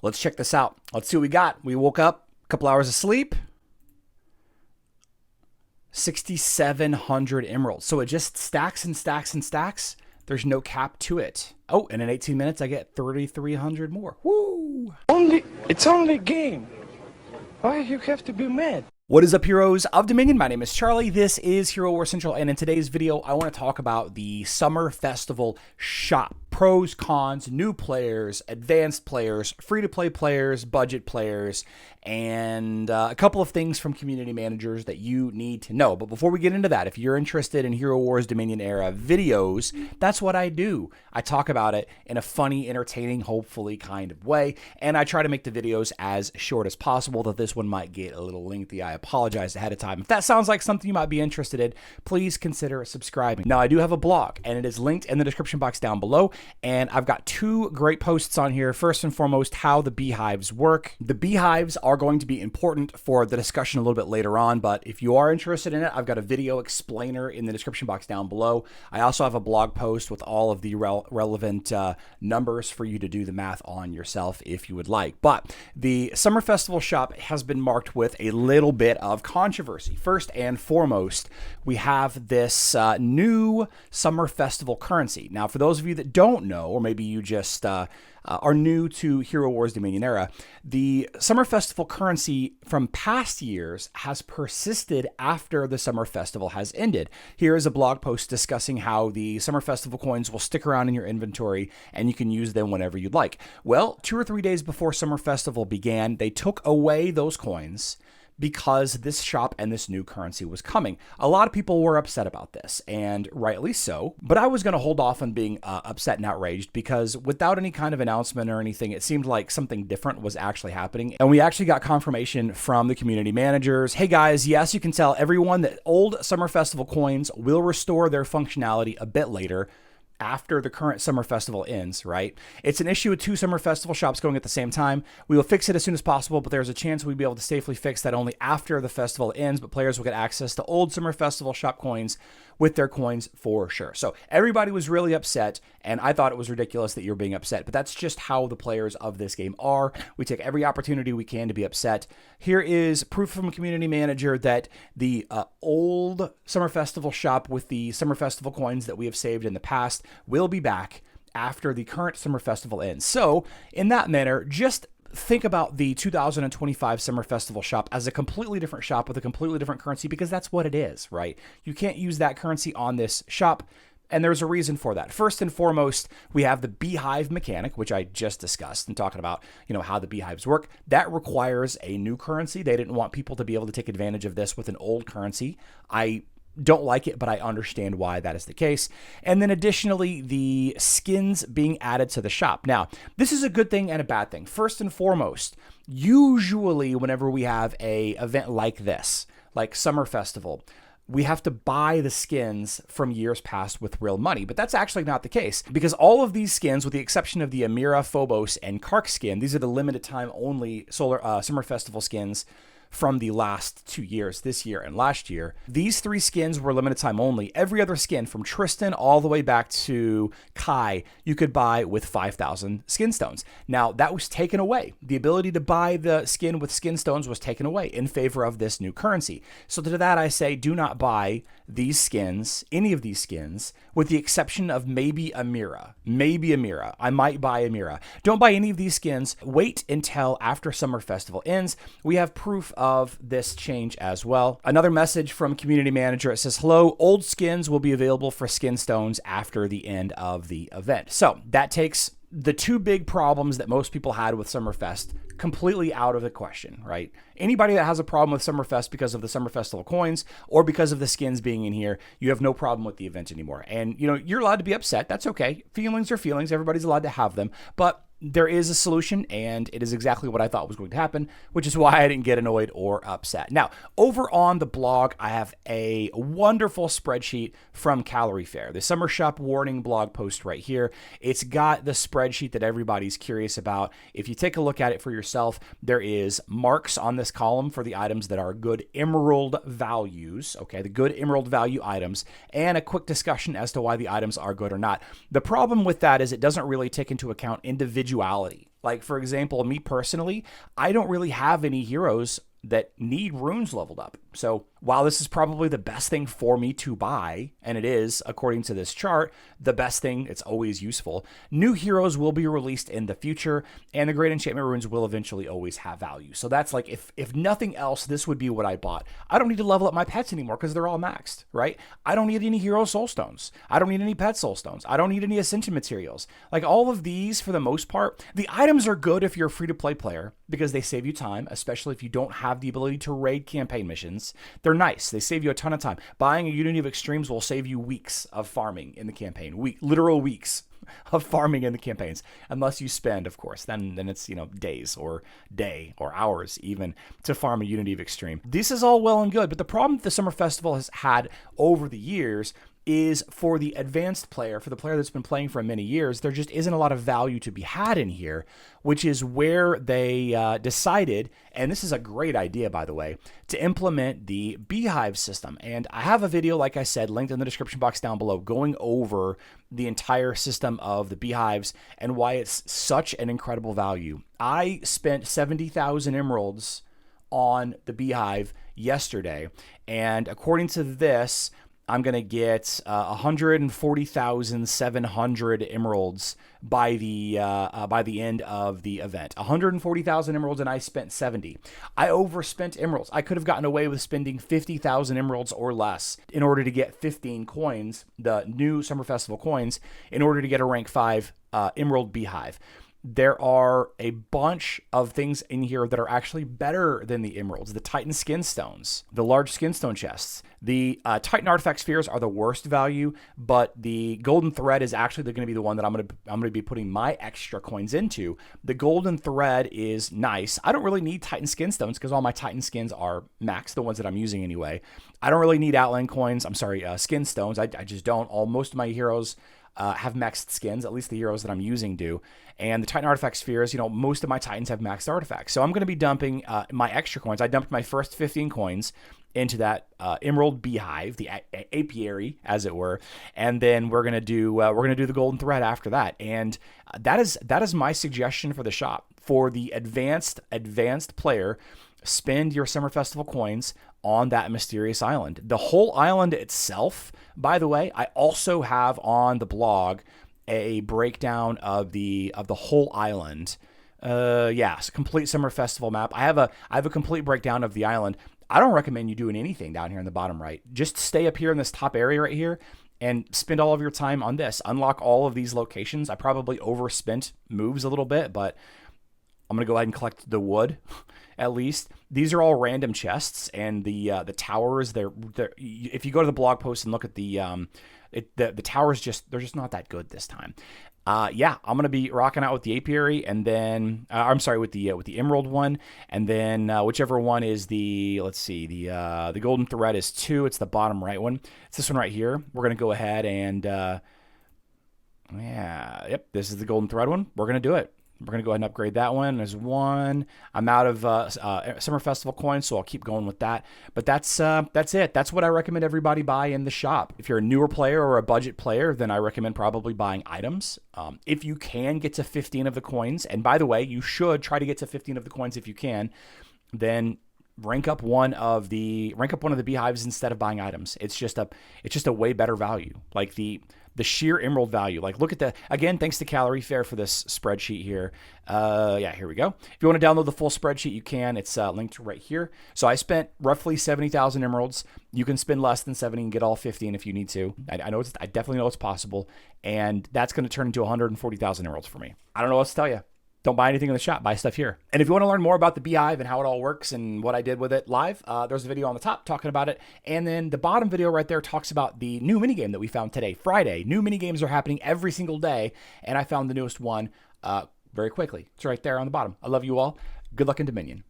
Let's check this out. Let's see what we got. We woke up, a couple hours of sleep, 6,700 emeralds. So it just stacks and stacks and stacks. There's no cap to it. Oh, and in 18 minutes, I get 3,300 more. Woo! It's only a game. Why you have to be mad? What is up, heroes of Dominion? My name is Charlie. This is Hero War Central, and in today's video, I want to talk about the Summer Festival shop. Pros, cons, new players, advanced players, free-to-play players, budget players, and a couple of things from community managers that you need to know. But before we get into that, if you're interested in Hero Wars Dominion era videos, that's what I do. I talk about it in a funny, entertaining, hopefully kind of way, and I try to make the videos as short as possible, that this one might get a little lengthy. I apologize ahead of time. If that sounds like something you might be interested in, please consider subscribing. Now, I do have a blog, and it is linked in the description box down below. And I've got two great posts on here. First and foremost, how the beehives work. The beehives are going to be important for the discussion a little bit later on, but if you are interested in it, I've got a video explainer in the description box down below. I also have a blog post with all of the relevant numbers for you to do the math on yourself if you would like. But the Summer Festival shop has been marked with a little bit of controversy. First and foremost, we have this new Summer Festival currency. Now, for those of you that don't know, or maybe you just are new to Hero Wars Dominion era, the Summer Festival currency from past years has persisted after the Summer Festival has ended. Here is a blog post discussing how the Summer Festival coins will stick around in your inventory and you can use them whenever you'd like. Well, 2 or 3 days before Summer Festival began, they took away those coins because this shop and this new currency was coming. A lot of people were upset about this, and rightly so, but I was going to hold off on being upset and outraged because without any kind of announcement or anything, it seemed like something different was actually happening. And we actually got confirmation from the community managers. Hey guys, yes, you can tell everyone that old Summer Festival coins will restore their functionality a bit later, after the current Summer Festival ends, right? It's an issue with 2 Summer Festival shops going at the same time. We will fix it as soon as possible, but there's a chance we'll be able to safely fix that only after the festival ends, but players will get access to old Summer Festival shop coins with their coins for sure. So everybody was really upset, and I thought it was ridiculous that you're being upset, but that's just how the players of this game are. We take every opportunity we can to be upset. Here is proof from a community manager that the old Summer Festival shop with the Summer Festival coins that we have saved in the past will be back after the current Summer Festival ends. So in that manner, just think about the 2025 Summer Festival shop as a completely different shop with a completely different currency, because that's what it is, right? You can't use that currency on this shop, and there's a reason for that. First and foremost, we have the Beehive mechanic, which I just discussed and talking about, how the beehives work. That requires a new currency. They didn't want people to be able to take advantage of this with an old currency. I don't like it, but I understand why that is the case. And then additionally, the skins being added to the shop. Now, this is a good thing and a bad thing. First and foremost, usually whenever we have a event like this, like Summer Festival, we have to buy the skins from years past with real money, but that's actually not the case, because all of these skins, with the exception of the Amira, Phobos, and Kark skin, these are the limited time only Summer Festival skins from the last 2 years, this year and last year. These 3 skins were limited time only. Every other skin, from Tristan all the way back to Kai, you could buy with 5,000 skin stones. Now, that was taken away. The ability to buy the skin with skin stones was taken away in favor of this new currency. So to that, I say, do not buy these skins, any of these skins, with the exception of maybe Amira. Maybe Amira. I might buy Amira. Don't buy any of these skins. Wait until after Summer Festival ends. We have proof of this change as well. Another message from community manager. It says, hello, old skins will be available for skin stones after the end of the event. So that takes the 2 big problems that most people had with Summerfest completely out of the question, right? Anybody that has a problem with Summerfest because of the Summer Festival coins or because of the skins being in here, you have no problem with the event anymore. And, you're allowed to be upset. That's okay. Feelings are feelings. Everybody's allowed to have them. But there is a solution, and it is exactly what I thought was going to happen, which is why I didn't get annoyed or upset. Now, over on the blog, I have a wonderful spreadsheet from Calorie Fair, the Summer Shop Warning blog post right here. It's got the spreadsheet that everybody's curious about. If you take a look at it for yourself, there is marks on this column for the items that are good emerald values, okay, the good emerald value items, and a quick discussion as to why the items are good or not. The problem with that is it doesn't really take into account individuality Like, for example, me personally, I don't really have any heroes that need runes leveled up. So while this is probably the best thing for me to buy, and it is, according to this chart, the best thing, it's always useful, new heroes will be released in the future, and the Great Enchantment Runes will eventually always have value. So that's like, if nothing else, this would be what I bought. I don't need to level up my pets anymore because they're all maxed, right? I don't need any hero soul stones. I don't need any pet soul stones. I don't need any ascension materials. Like, all of these, for the most part, the items are good if you're a free-to-play player because they save you time, especially if you don't have the ability to raid campaign missions. They're nice. They save you a ton of time. Buying a Unity of Extremes will save you weeks of farming in the campaign. Literal weeks of farming in the campaigns. Unless you spend, of course. Then it's, days or day or hours even to farm a Unity of Extreme. This is all well and good, but the problem that the Summer Festival has had over the years is for the advanced player, for the player that's been playing for many years, there just isn't a lot of value to be had in here, which is where they decided, and this is a great idea, by the way, to implement the Beehive system. And I have a video, like I said, linked in the description box down below, going over the entire system of the Beehives and why it's such an incredible value. I spent 70,000 emeralds on the Beehive yesterday, and according to this, I'm going to get 140,700 emeralds by the end of the event. 140,000 emeralds, and I spent 70. I overspent emeralds. I could have gotten away with spending 50,000 emeralds or less in order to get 15 coins, the new Summer Festival coins, in order to get a rank 5 emerald Beehive. There are a bunch of things in here that are actually better than the emeralds. The Titan skin stones, the large skin stone chests. The Titan artifact spheres are the worst value, but the golden thread is actually going to be the one that I'm going to be putting my extra coins into. The golden thread is nice. I don't really need Titan skin stones because all my Titan skins are max, the ones that I'm using anyway. I don't really need Outland coins. Skin stones. I just don't. Most of my heroes have maxed skins, at least the heroes that I'm using do. And the Titan artifact spheres, most of my Titans have maxed artifacts. So I'm going to be dumping my extra coins. I dumped my first 15 coins into that emerald Beehive, the apiary, as it were, and then we're gonna do the golden thread after that. And that is my suggestion for the shop. For the advanced player, spend your Summer Festival coins on that mysterious island. The whole island itself, by the way, I also have on the blog a breakdown of the whole island. It's a complete Summer Festival map. I have a complete breakdown of the island. I don't recommend you doing anything down here in the bottom right. Just stay up here in this top area right here and spend all of your time on this. Unlock all of these locations. I probably overspent moves a little bit, but I'm going to go ahead and collect the wood at least. These are all random chests, and the towers, they're if you go to the blog post and look at the towers, they're just not that good this time. I'm going to be rocking out with the apiary, and then with the emerald one, and then whichever one is the golden thread is 2. It's the bottom right one. It's this one right here. We're going to go ahead and this is the golden thread one. We're going to do it. We're going to go ahead and upgrade that one. There's 1. I'm out of Summer Festival coins, so I'll keep going with that. But that's it. That's what I recommend everybody buy in the shop. If you're a newer player or a budget player, then I recommend probably buying items. If you can get to 15 of the coins, and by the way, you should try to get to 15 of the coins if you can, then rank up one of the Beehives instead of buying items. It's just a way better value. Like the sheer emerald value. Like, look at again, thanks to Calorie Fair for this spreadsheet here. Here we go. If you want to download the full spreadsheet, you can. It's linked right here. So I spent roughly 70,000 emeralds. You can spend less than 70 and get all 15 if you need to. I definitely know it's possible. And that's going to turn into 140,000 emeralds for me. I don't know what to tell you. Don't buy anything in the shop. Buy stuff here. And if you want to learn more about the Beehive and how it all works and what I did with it live, there's a video on the top talking about it. And then the bottom video right there talks about the new minigame that we found today, Friday. New minigames are happening every single day, and I found the newest one very quickly. It's right there on the bottom. I love you all. Good luck in Dominion.